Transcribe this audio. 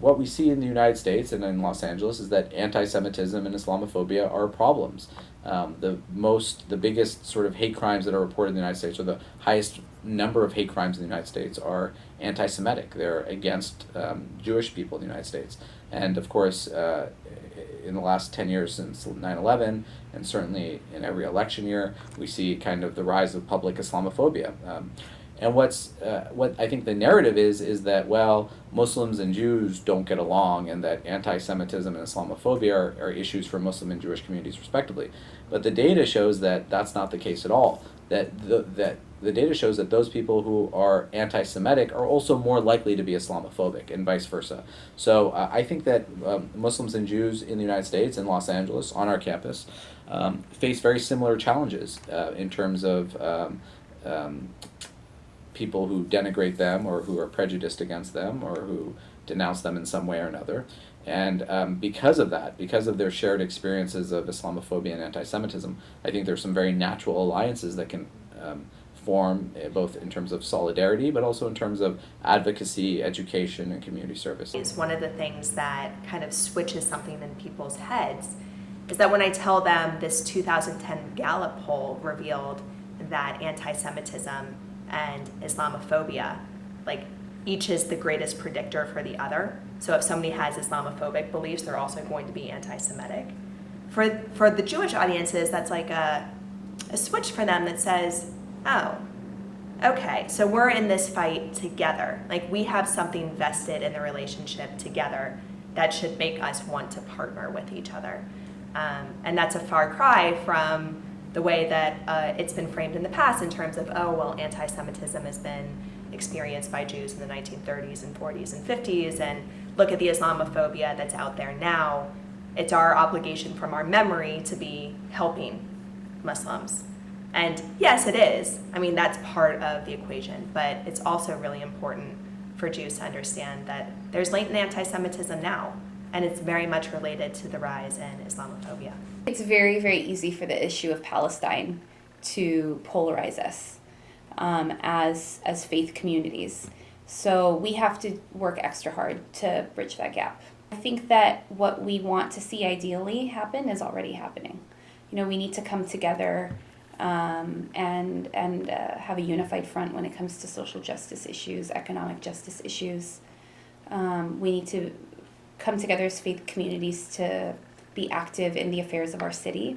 what we see in the United States and in Los Angeles is that anti-Semitism and Islamophobia are problems. The biggest sort of hate crimes that are reported in the United States, or the highest number of hate crimes in the United States, are anti-Semitic. They're against Jewish people in the United States. And of course, in the last 10 years since 9/11, and certainly in every election year, we see kind of the rise of public Islamophobia. And what I think the narrative is that, well, Muslims and Jews don't get along, and that anti-Semitism and Islamophobia are issues for Muslim and Jewish communities respectively. But the data shows that that's not the case at all. That the data shows that those people who are anti-Semitic are also more likely to be Islamophobic, and vice versa. So I think that Muslims and Jews in the United States, in Los Angeles, on our campus, face very similar challenges in terms of people who denigrate them, or who are prejudiced against them, or who denounce them in some way or another. And because of that, because of their shared experiences of Islamophobia and anti-Semitism, I think there's some very natural alliances that can form, both in terms of solidarity, but also in terms of advocacy, education, and community service. One of the things that kind of switches something in people's heads is that when I tell them this 2010 Gallup poll revealed that anti-Semitism and Islamophobia, like, each is the greatest predictor for the other. So if somebody has Islamophobic beliefs, they're also going to be anti-Semitic. For the Jewish audiences, that's like a switch for them that says, oh, okay, so we're in this fight together. Like, we have something vested in the relationship together that should make us want to partner with each other. And that's a far cry from the way that it's been framed in the past, in terms of, oh, well, anti-Semitism has been experienced by Jews in the 1930s and 40s and 50s, and look at the Islamophobia that's out there now. It's our obligation from our memory to be helping Muslims. And yes, it is. I mean, that's part of the equation, but it's also really important for Jews to understand that there's latent anti-Semitism now, and it's very much related to the rise in Islamophobia. It's very, very easy for the issue of Palestine to polarize us as faith communities. So we have to work extra hard to bridge that gap. I think that what we want to see ideally happen is already happening. You know, we need to come together and have a unified front when it comes to social justice issues, economic justice issues. We need to come together as faith communities to be active in the affairs of our city.